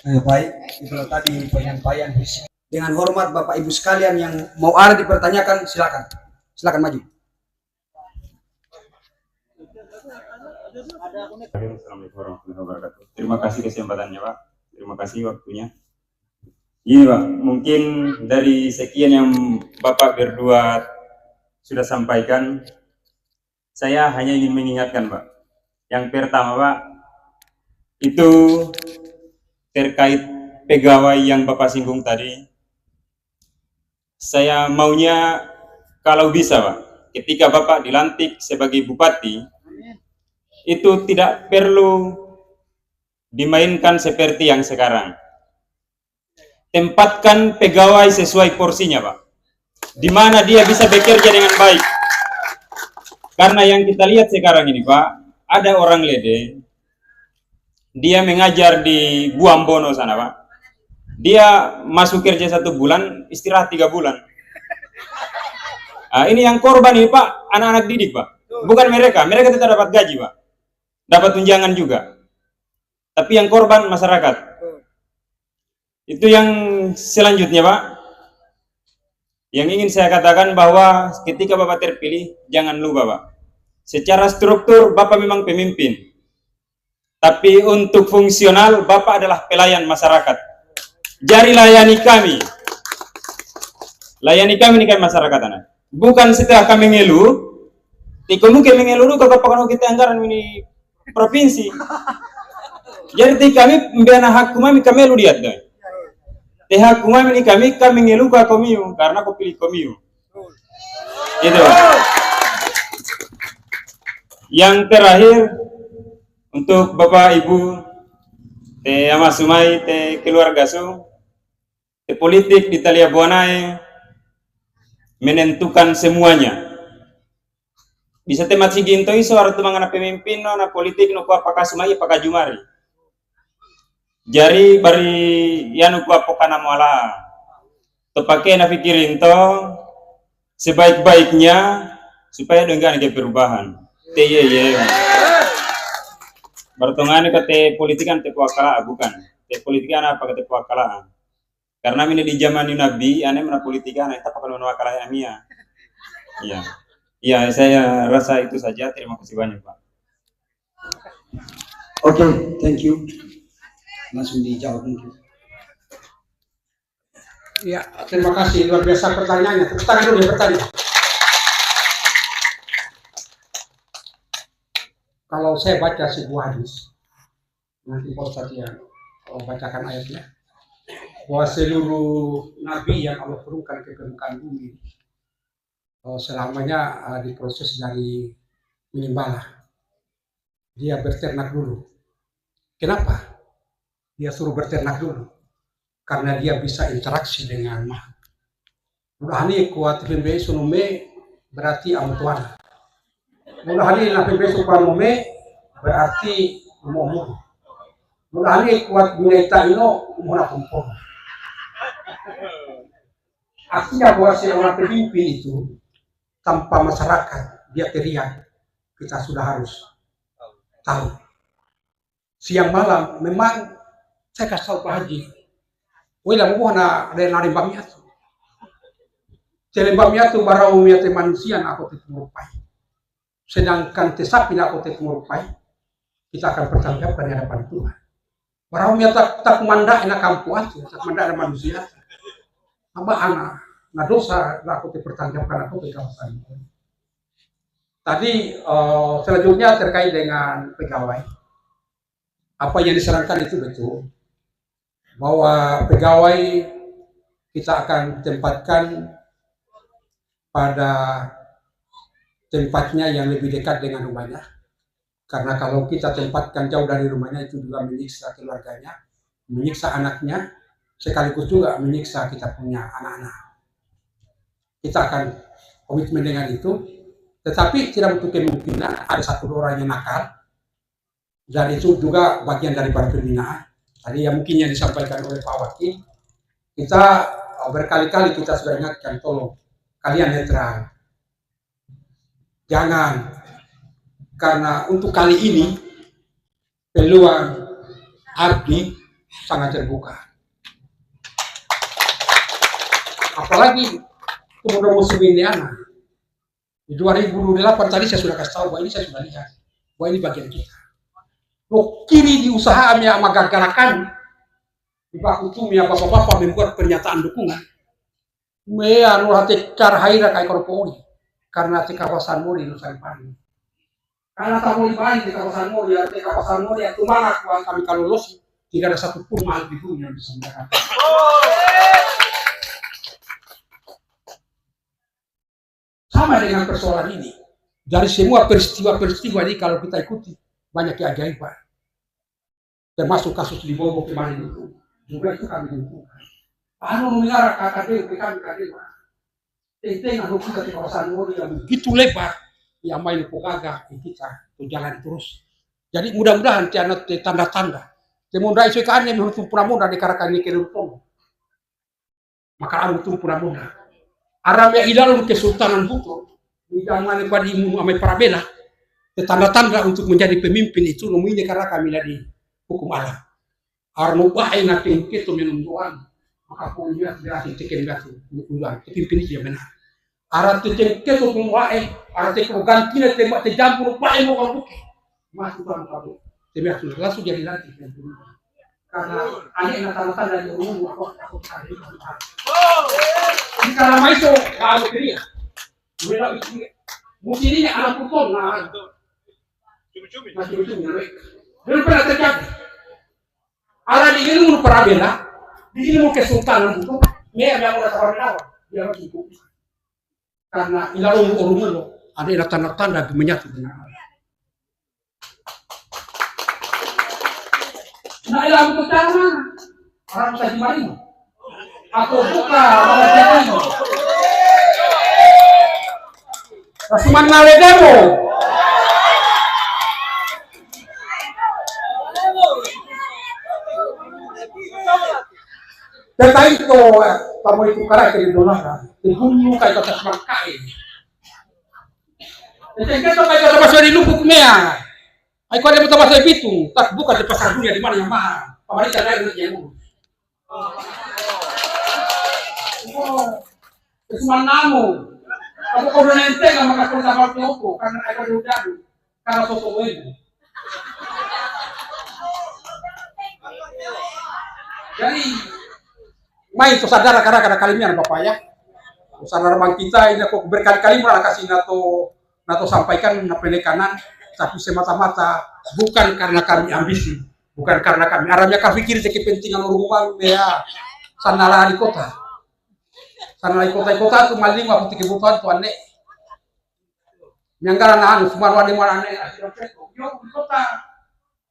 Baik, itulah tadi penyampaian visi. Dengan hormat Bapak Ibu sekalian yang mau ada dipertanyakan, silakan. Silakan maju. Assalamualaikum warahmatullahi wabarakatuh. Terima kasih kesempatannya, Pak. Terima kasih waktunya. Ini, Pak, mungkin dari sekian yang Bapak berdua sudah sampaikan, saya hanya ingin mengingatkan, Pak. Yang pertama, Pak, itu terkait pegawai yang Bapak singgung tadi. Saya maunya kalau bisa, Pak, ketika Bapak dilantik sebagai bupati, itu tidak perlu dimainkan seperti yang sekarang. Tempatkan pegawai sesuai porsinya, Pak. Di mana dia bisa bekerja dengan baik. Karena yang kita lihat sekarang ini, Pak, ada orang lede, dia mengajar di Buambono sana, Pak. Dia masuk kerja 1 bulan, istirahat 3 bulan. Nah, ini yang korban ini, Pak, anak-anak didik, Pak. Bukan mereka tetap dapat gaji, Pak. Dapat tunjangan juga. Tapi yang korban masyarakat. Itu yang selanjutnya, Pak. Yang ingin saya katakan bahwa ketika Bapak terpilih, jangan lupa, Pak. Secara struktur, Bapak memang pemimpin. Tapi untuk fungsional, Bapak adalah pelayan masyarakat. Jadi layani kami. Layani kami nih, masyarakat anak. Bukan setelah kami ngeluh, kamu mengeluh ke kapan kita anggaran ini provinsi. Jadi kami membela hak kami lu lihat deh. Hak kami ini kami ngeluh ke komiu karena aku pilih komiu. Gitu. Yang terakhir untuk Bapak Ibu Ama Sumai keluarga su politik di Talia Buanae menentukan semuanya. Bisa temat si ginto iso harus mangana pemimpin no na politik no apakah Sumai apakah Jumari. Jari bari yanu ku apokana muala. Tepake na pikirin to sebaik-baiknya supaya dengan ke perubahan. Ye. Bertongani ke politikan te puakala bukan. Te politikan apa ke te puakala. Karena ini di zaman Nabi, ane mana politikan eta pakai wakala amia. Iya. Iya, saya rasa itu saja. Terima kasih banyak, Pak. Oke, thank you. Langsung dijawab mungkin. Ya, terima kasih, luar biasa pertanyaannya. Tepuk tangan dulu ya bertanya. Kalau saya baca sebuah hadis, nanti Pak Ustadz yang bacakan ayatnya, bahwa seluruh nabi yang Allah turunkan ke permukaan bumi selamanya diproses dari menyembah. Dia berternak dulu. Kenapa? Dia suruh berternak dulu. Karena dia bisa interaksi dengan mah. Mudahani kuat pembe sunume berarti amutuan. Mudahani na pembe supamume berarti umumu. Mudahani kuat minaita ino umuna kumpul. Artinya bahwa seorang pemimpin itu tanpa masyarakat dia teriak, kita sudah harus tahu. Siang malam memang saya kasih tahu Pak Haji, wilang buana ada narimbangnya tu. Celembangnya tu barau miate manusia nak aku merupai. Sedangkan tesapi nak aku merupai, kita akan bertanggung di hadapan Tuhan. Barau miate tak mandak enak kampuan tu, tak mandak ada manusia. Apa anak, nah dosa aku dipertanggungjawabkan aku ke kawasan. Tadi selanjutnya terkait dengan pegawai. Apa yang disarankan itu betul, bahwa pegawai kita akan tempatkan pada tempatnya yang lebih dekat dengan rumahnya. Karena kalau kita tempatkan jauh dari rumahnya itu juga menyiksa keluarganya, menyiksa anaknya, sekaligus juga menyiksa kita punya anak-anak. Kita akan komitmen dengan itu, tetapi tidak untuk kemungkinan ada 1-2 orang yang nakal, dan itu juga bagian dari pembinaan. Tadi yang mungkin yang disampaikan oleh Pak Wakil, kita berkali-kali kita sudah ingatkan, tolong kalian netral, jangan, karena untuk kali ini peluang abdi sangat terbuka. Apalagi pemuda muslimin anak. Di 2008 tadi saya sudah kasih tahu bahwa ini saya sudah lihat bahwa ini bagian kita. Kini di usaha yang magagarakan di baku tumi bapak-bapak membuat pernyataan dukungan. Mea nurhati karhaira kai korpori karena di kawasan Mori Nusantara. Karena tamu di kawasan Mori, di kawasan Mori itu mana kami kalau lolos tidak ada satupun mahal di dunia yang bisa mendapat. Sama dengan persoalan ini. Dari semua peristiwa-peristiwa ini kalau kita ikuti banyak keajaiban. Termasuk kasus di Bobo kemarin itu. Juga itu kami dukungkan. Anu mengarah KKD kami kadewa. Tentang anu kita di kawasan Mori yang begitu lebar yang main pokaga kita jalan terus. Jadi mudah-mudahan tiada tanda-tanda. Temuda isu kan yang menurut Puramuda dikarakan ini kelurutong. Maka anu tu Puramuda. Arabia idalun Kesultanan Buto di zaman pada Imu Amai Parabela tanda-tanda untuk menjadi pemimpin itu nomine karena kami dari hukum alam. Arno bae na tingke to menunduan maka punya berarti teken batu menunduan pemimpin dia benar. Arat teken to wae arat teken gantina tembak tejampur bae mo kabuki. Masuk dalam kabut. Tembak langsung jadi lagi karena aneh tanda-tanda dari umum aku cari. Kalau maiso kalau dia, mungkin ini anak putol nah, cumi-cumi, belum pernah terjadi. Ada di ilmu Parabela, di ilmu Kesultanan itu, mereka yang udah tahu awal, dia masih cukup. Karena ilaung orang lo, ada tanda-tanda menyatu dengan Allah. Nah ilaung itu cara mana? Orang bisa dimari. Atau buka orang jadinya. Rasuman nalegamo. Data itu kamu itu karakter di dolar. Dihulu kayak kata semangkai. Jadi kita kayak kata bahasa di lubuk mea. Aku ada betul bahasa itu. Tak buka di pasar dunia di mana yang mahal. Pemerintah lain yang urus. Kesuman namu, aku kau udah nenteng sama kakak sama toko karena aku udah jadu, karena toko itu. Jadi, main itu sadar karena kalimnya bapak ya. Sadar bang kita ini aku berkali-kali malah kasih nato sampaikan penekanan, tapi semata-mata bukan karena kami ambisi, bukan karena kami arahnya kami pikir kepentingan orang ya sanala di kota. Karena kota itu maling waktu kebutuhan tuan nek. Nyanggaran anu semua wadi marane asal peto. Yo di kota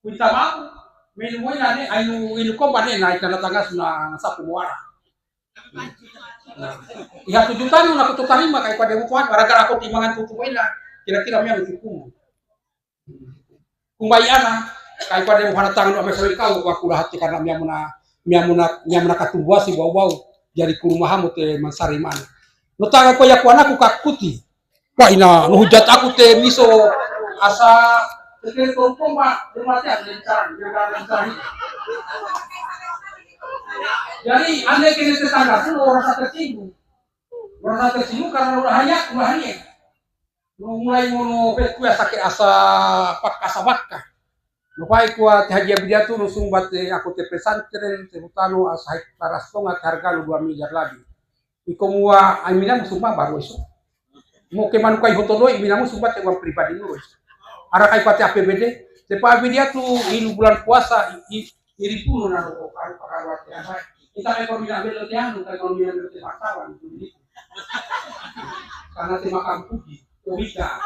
kita mau minum ane ayu ini kompane naik tanda tangga sudah sapu muara. Ya 7 tahun aku terima kayak pada kebutuhan gara-gara aku timbangan tutup ila kira-kira memang hukum. Kumbayana kayak pada muara tangan ame sekali kau aku dah hati karena miamuna katubuasi bau-bau. Jadi kurumahamu te mansari mana. Nutanga ko yakuana ku kakuti. Wah ina nuhujat aku te miso asa tekek kompa dematian lencaran lencaran. Jadi anda kini tetangga pun rasa tersinggung. Merasa tersinggung karena udah hanya. Mulai mono beku ya sakit asa pakka. Lupai kuat haji abdia tu nusung bat aku te pesantren te hutano asai tarastonga harga 2 miliar lagi. Iko mua amina musumba baru iso. Mo ke manu kai hotodo amina musumba te uang pribadi nu iso. Ara kai pate APBD, te pa abdia tu ilu bulan puasa iri pun na ro kai pakawat ya. Kita ekonomi ambil te anu ekonomi ambil te wartawan itu. Karena te makam puji, orika.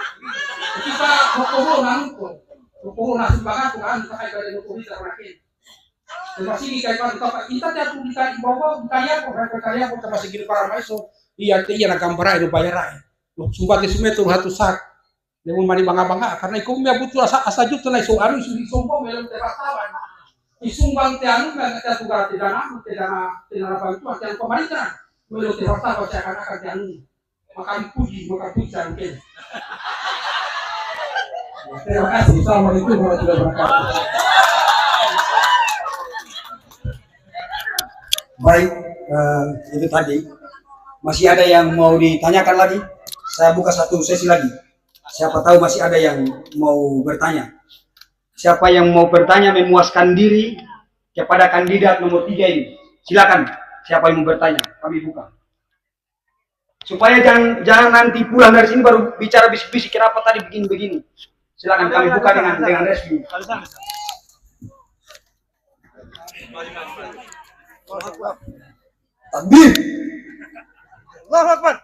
Kita hotodo nanu Pukul nasi banget kan, kita kayak dari pukul bisa makin. Terus ini kayak pada tempat kita jatuh di kali bawah, kaya kok kita masih gini para maiso. Iya gambar itu bayar aja. Sumpah di sume tuh hatu sak. Dia mau mandi bangga karena ikum ya butuh asa juta lah isu anu isu sombong belum terpatawan. Isumbang tianu nggak kita tugas tidak apa itu yang pemerintah belum terpatawan saya akan tianu. Maka puji mungkin. Terima kasih. Assalamualaikum warahmatullahi wabarakatuh. Baik, itu tadi. Masih ada yang mau ditanyakan lagi? Saya buka satu sesi lagi. Siapa tahu masih ada yang mau bertanya. Siapa yang mau bertanya memuaskan diri kepada kandidat nomor 3 ini? Silakan. Siapa yang mau bertanya? Kami buka. Supaya jangan nanti pulang dari sini baru bicara bisik-bisik kenapa tadi begini-begini. Silakan kami buka dengan resmi. Takbir. Allahu Akbar.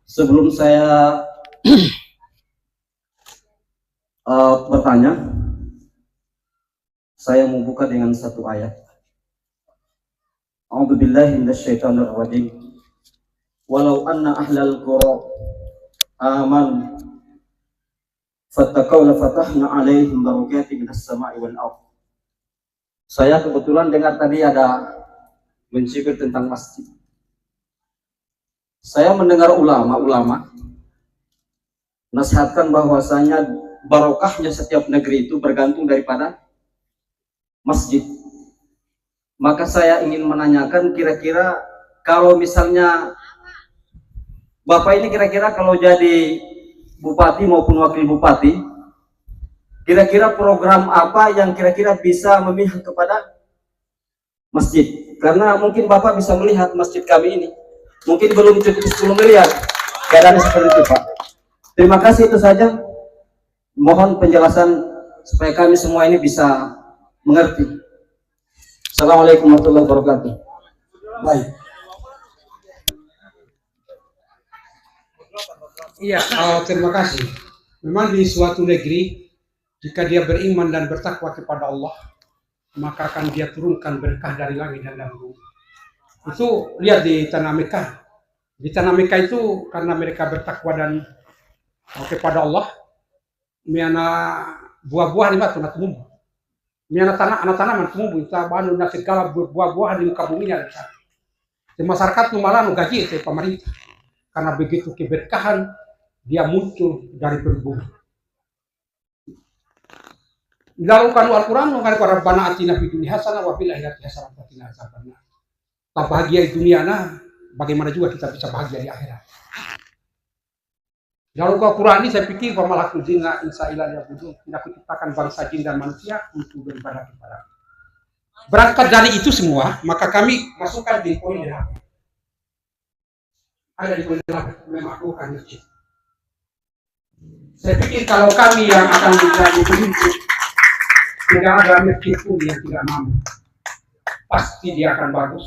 Sebelum saya bertanya, saya mau buka dengan satu ayat. A'udzubillahi minasyaitonirrajim. Walau anna ahlal qura aman fattaqaw la fatahna 'alaihim barakatin minas sama'i wal ardh. Saya kebetulan dengar tadi ada mencibir tentang masjid. Saya mendengar ulama-ulama nasihatkan bahwasanya barokahnya setiap negeri itu bergantung daripada masjid. Maka saya ingin menanyakan kira-kira kalau misalnya Bapak ini kira-kira kalau jadi bupati maupun wakil bupati, kira-kira program apa yang kira-kira bisa memihak kepada masjid? Karena mungkin Bapak bisa melihat masjid kami ini mungkin belum cukup 10 miliar keadaannya seperti itu, Pak. Terima kasih, itu saja. Mohon penjelasan supaya kami semua ini bisa mengerti. Assalamualaikum warahmatullahi wabarakatuh. Baik. Iya, terima kasih. Memang di suatu negeri, jika dia beriman dan bertakwa kepada Allah, maka akan dia turunkan berkah dari langit dan dari bumi. Itu lihat di tanah Mekah. Di tanah Mekah itu karena mereka bertakwa dan kepada Allah, miana buah-buahan di batu nak tumbuh. Miana anak-tanaman tumbuh, kita bangun dan segala buah-buahan di muka bumi ada. Di masyarakat malah gaji itu pemerintah. Karena begitu keberkahan dia muncul dari berbumi. Dilakukan Al-Quran mengatakan Rabbana atina fid dunya hasanah wa fil akhirati hasanah wa qina adzabannar. Tak bahagia di dunia, nah bagaimana juga kita bisa bahagia di akhirat. Lalu Al-Quran ini saya pikir wa malakul jinna insa ila ya'budun. Tidak menciptakan bangsa jin dan manusia untuk beribadah kepada. Berangkat dari itu semua, maka kami masukkan di poin 8. Ada di poin 8 memakruhkan masjid. Saya pikir kalau kami yang akan menjadi pemimpin, tidak ada masjid pun yang tidak mampu. Pasti dia akan bagus.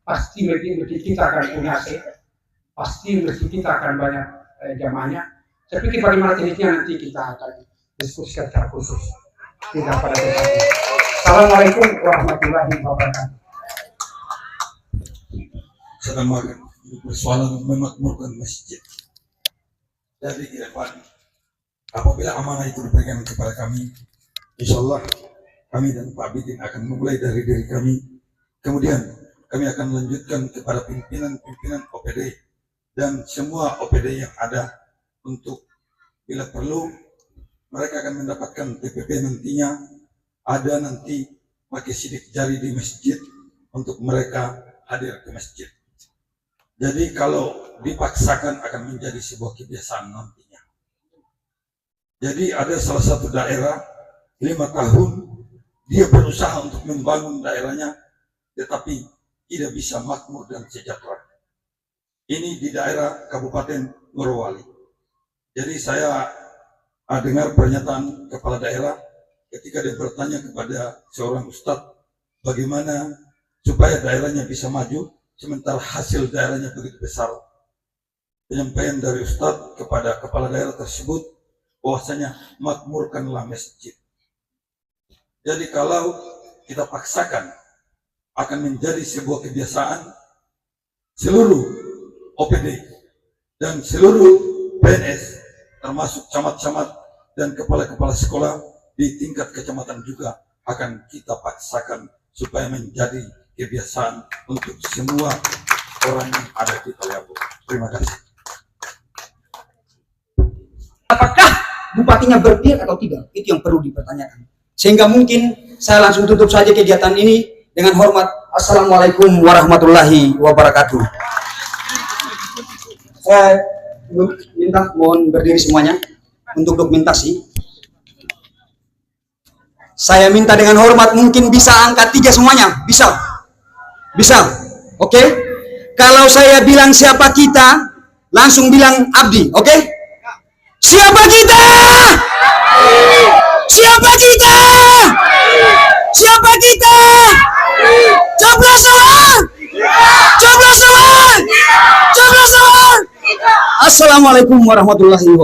Pasti masjid kita akan punya AC. Pasti masjid kita akan banyak jamaahnya. Saya pikir bagaimana tekniknya nanti kita akan diskusikan secara khusus. Tidak pada tempatnya. Assalamualaikum warahmatullahi wabarakatuh. Sedang persoalan memakmurkan masjid. Jadi ke depan, apabila amanah itu diberikan kepada kami, insya Allah kami dan Pak Bidin akan memulai dari diri kami. Kemudian kami akan lanjutkan kepada pimpinan OPD dan semua OPD yang ada untuk bila perlu mereka akan mendapatkan PPP nantinya. Ada nanti pakai sidik jari di masjid untuk mereka hadir ke masjid. Jadi kalau dipaksakan akan menjadi sebuah kebiasaan nantinya. Jadi ada salah satu daerah 5 tahun dia berusaha untuk membangun daerahnya, tetapi tidak bisa makmur dan sejahtera. Ini di daerah Kabupaten Morowali. Jadi saya dengar pernyataan kepala daerah ketika dia bertanya kepada seorang ustadz bagaimana supaya daerahnya bisa maju sementara hasil daerahnya begitu besar. Penyampaian dari ustadz kepada kepala daerah tersebut bahwasanya makmurkanlah masjid. Jadi kalau kita paksakan akan menjadi sebuah kebiasaan, seluruh OPD dan seluruh PNS termasuk camat-camat dan kepala-kepala sekolah di tingkat kecamatan juga akan kita paksakan supaya menjadi kebiasaan untuk semua orang yang ada di Taliabu. Terima kasih. apakah bupatinya berpihak atau tidak? Itu yang perlu dipertanyakan. Sehingga mungkin saya langsung tutup saja kegiatan ini dengan hormat. Assalamualaikum warahmatullahi wabarakatuh. Saya minta mohon berdiri semuanya untuk dokumentasi. Saya minta dengan hormat, mungkin bisa angkat 3 semuanya, bisa, oke? Kalau saya bilang siapa kita, langsung bilang Abdi, oke? Siapa kita? Siapa kita? Siapa kita? Coblos semua! Coblos semua! Coblos semua! Assalamualaikum warahmatullahi wabarakatuh.